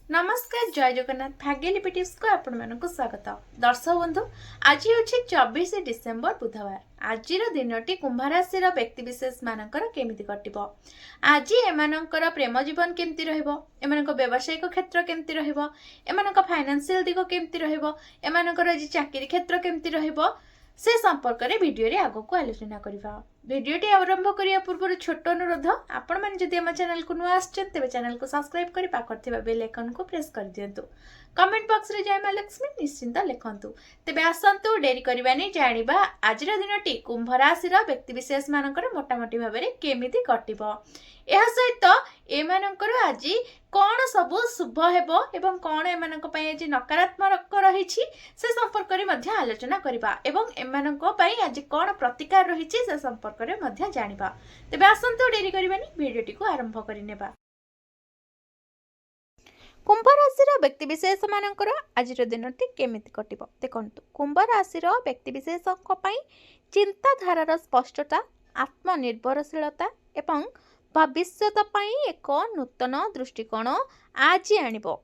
नमस्कार जय जगन्नाथ भाग्य लिपि टिप्स को आपण मानक स्वागत। दर्शक बंधु आज हूँ 24 डिसेम्बर बुधवार। आज दिनटी कुंभ राशि व्यक्ति विशेष मानकर केमिति कटिबो। आज एमानकर प्रेम जीवन केमती रहइबो, एमानक व्यावसायिक क्षेत्र केमती रहइबो, एमानक फाइनेंशियल दिग केमती रहइबो, एमानकर आज चाकरी क्षेत्र केमती रहइबो से संपर्क में वीडियो रे आगो को आलोचना करबा। वीडियोटी आरंभ करिया पूर्व छोट अनुरोध, आपण माने जदि हम चैनल को नुआ आछन तेबे चैनल को सब्सक्राइब करी पाखर थिबा बेल आइकन को प्रेस कर दियंतु। कमेंट बॉक्स रे जय मां लक्ष्मी निश्चिंत लिखंतु। तेबे आसंतु डेरी करबानी जानिबा आज दिनटी कुंभ राशि व्यक्ति विशेष मानकर मोटामोटी भाव में केमिति कटिबो। यह सहित एमानकर आज कौन सब शुभ हेबो एवं कौन एमानक पई आज नकारात्मक रहिछि से संपर्क रे मध्य आलोचना करिबा एवं एमानक पई आज कौन प्रतिकार रहिछि से संपर्क रे मध्य जानिबा। तेबे आसंतु डेरी करबानी वीडियोटी को आरंभ करिनेबा। कुंभ राशि व्यक्ति विशेष मानकर आज दिनटी केमिति कटिबो देखंतु। कुंभ राशि व्यक्ति विशेषक पई चिंताधारार स्पष्टता, आत्मनिर्भरशीलता एवं भविष्यत पई एक नूतन दृष्टिकोण आज आनिबो।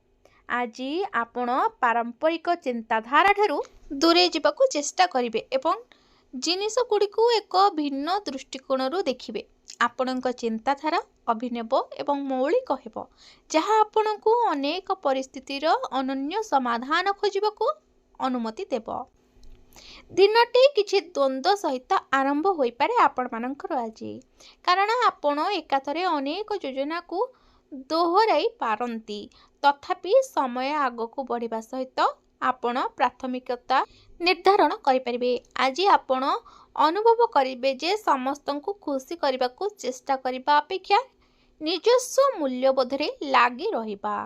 आज आपण पारंपरिक चिंताधारा ठारू दूरे जीवाकू चेष्टा करिवे एवं जिनिस गुडी को एक भिन्न दृष्टिकोण देखिबे। आपणक चिंताधारा अभिनव एवं मौलिक हेबो, जहाँ आपणकू अनेक परिस्थितिर अनन्य समाधान खोजिबाकू अनुमति देबो। दिनटी किछि द्वंद्व सहित आरंभ होई पारे आपण मानकर आज, कारण आपण एकाथरे अनेक योजना को दोहराई पारंती। तथापि समय आगक बढ़िबा सहित आपण प्राथमिकता निर्धारण करिपारिबे। आज आपण अनुभव करिबे जे समस्तंकु खुशी करबाकू चेष्टा करिबा अपेक्षा निजस्व मूल्यबोधरे लागी रहिबा।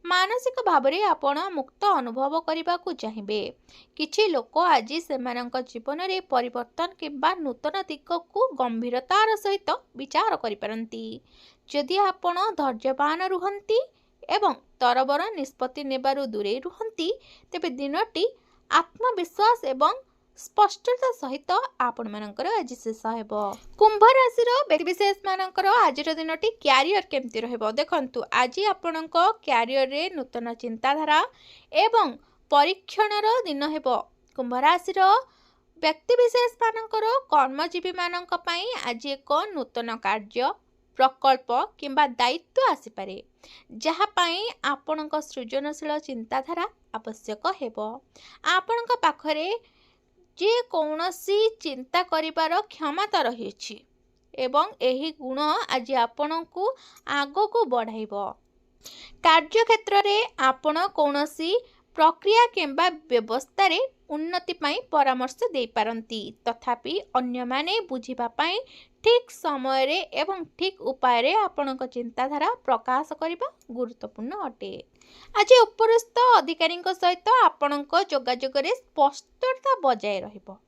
मानसिक भाव में आपण मुक्त अनुभव करने को चाहिए। किछि लोक आज सेमानक जीवन में परिवर्तन किंबा नूतन दिग को गंभीरतार सहित विचार करिपारंती। जदि आपण धैर्यवान रुहंती एवं तरबर निष्पत्ति नेबारु दूरे रुहंती तेबे दिनटी आत्मविश्वास एवं स्पष्टता सहित आपण मानकर आज शेष हेबो। कुंभ राशि व्यक्ति विशेष मानकर आज दिनटी क्यारियर केमती रहइबो देखंतु। आज आपणक क्यारियर रे नूतन चिंताधारा एवं परीक्षणर दिन हेबो। कुंभ राशि व्यक्ति विशेष मानकर कर्मजीवी मानक पई आज एक नूतन कार्य प्रकल्प किंबा दायित्व आसीपारे, जहाँ पई आपणक सृजनशील चिंताधारा आवश्यक हेबो। आपणक पाखरे जे कौनसी चिंता करिबार क्षमता रही एवं एही गुण आज आपणकू आगकू बढ़ाइबो। कार्य क्षेत्र रे आपण कौनसी प्रक्रिया किंबा व्यवस्था रे उन्नति पाई परामर्श दे पारंती। तथापि अन्य माने बुझिबा पाई ठीक समय रे एवं ठीक उपाय रे आपणक चिंताधारा प्रकाश करिबा गुरुत्वपूर्ण अटे। आज उपरिस्थ अधिकारी सहित आपणक जोगाजोग रे स्पष्टता बजाय रहिबो।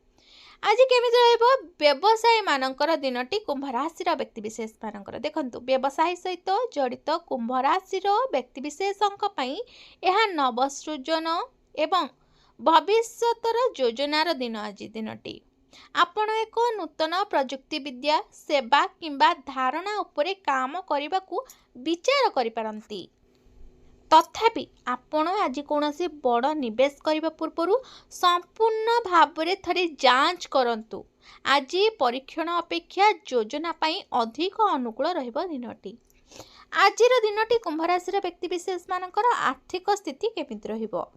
आज केमिति रहइबो व्यवसायी मानकर दिनटी कुंभ राशि व्यक्ति विशेष मानकर देखंतु। व्यवसाय सहित जड़ित कुंभ राशि व्यक्ति विशेषक पई एहा नवसृजन एवं भविष्यतर योजनार दिन। आज दिनटी आपण एक नूतन प्रजुक्ति विद्या सेवा किंबा धारणा उपरे काम करबाकू विचार करिपारंती। तथापि आपण आज कौनसी बड़ निवेश करने पूर्व संपूर्ण भाव में थरे जांच करंतु। आज परीक्षण अपेक्षा योजना पाई अधिक अनुकूल रहिबो दिनटी। आज दिनटी कुंभ राशि व्यक्ति विशेष मानकर आर्थिक स्थिति केमिति रहिबो।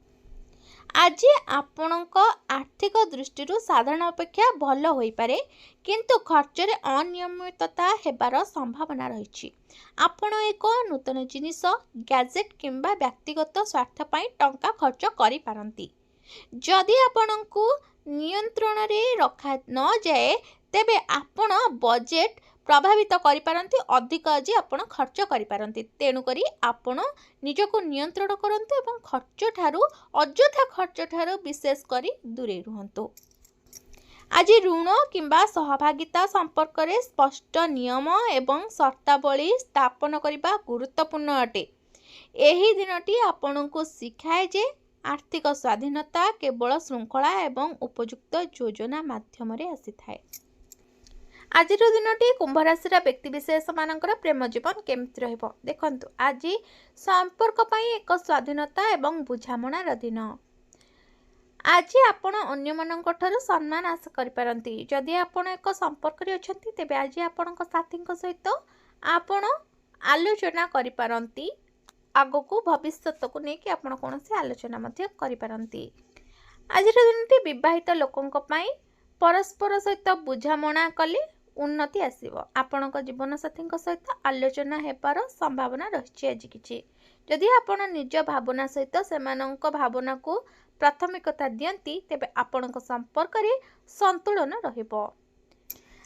आज आपणक आर्थिक दृष्टि साधारण अपेक्षा भल होई पारे, किंतु खर्च रे अनियमितता हेबार संभावना रही। आपण एक नूतन जिनिस गैजेट किंबा व्यक्तिगत स्वार्थ पाई टंका खर्च करि पारंती। जदि आपणकू नियंत्रण रे रखा न जाए तेबे आपण बजेट प्रभावित करि पारंती, अधिक आज आपण खर्च करि पारंती। तेणु करी आपण निजको नियंत्रण करंतु एवं खर्च ठारू अଯଥା खर्च ठारू विशेष करी दूरे रुहंतु। आज ऋण किंबा सहभागिता संपर्क रे स्पष्ट नियम एवं शर्तावली स्थापन करिबा गुरुत्वपूर्ण अटे। एही दिनटी आपणको शिखाए जे आर्थिक स्वाधीनता केवल श्रृंखला एवं उपयुक्त योजना माध्यम रे आसी थाए। आज दिनटी कुंभ राशि व्यक्तिशेष मानकर प्रेम जीवन केमती रहिबो देखंतु आज संपर्क पई एक स्वाधीनता एवं बुझामणार दिन। आज आपण अन्य मानक ठारू सम्मान आशा करिपारंती। जदि आपण एक संपर्क रे अछंती तेबे आज आपणक साथी सहित आपण आलोचना करिपारंती। आगको भविष्यत को नेकी आपण कोनसे आलोचना मध्य करिपारंती। आज दिनटी विवाहित लोकंक पई परस्पर सहित बुझामणा कले उन्नति आसीबो। आपणक जीवन साथी सहित आलोचना हेबार संभावना रही आज किछि। जदि आपण निज भावना सहित सेमानक भावना को प्राथमिकता दियंती तेबे आपणक संपर्क रे संतुलन रहिबो।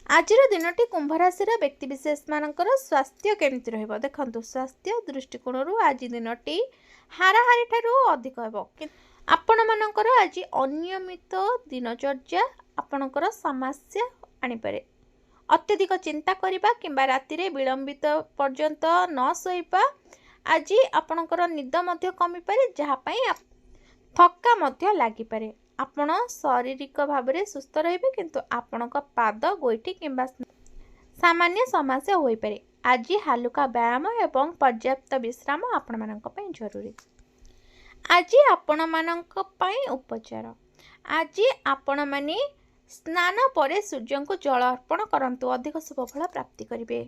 आज दिनटी कुंभ राशि व्यक्तिशेष मानकर स्वास्थ्य केमती रहिबो देखंतु स्वास्थ्य दृष्टिकोण आज दिनटी हाराहारी ठारू अधिक हेबो। आपण मानकर आज अनियमित दिनचर्या आपणकर समस्या आनिपारे। अत्यधिक चिंता करिबा किंबा राति रे विलंबित पर्यंत न सोइबा आज आपणकर निद मध्य कमी पारे जहा पई थक्का मध्य लागि पारे। आपण शारीरिक भाव में सुस्थ रहिबे किंतु आपणक पाद गोइठी किंबा सामान्य समस्या होई पारे। आज हालुका व्यायाम एवं पर्याप्त विश्राम आपण मानक पई जरूरी। आज आपण मानक पई उपचार। आज आपण माने स्नान परे सूर्य को जल अर्पण करंतु अधिक शुभ फल प्राप्ति करिवे।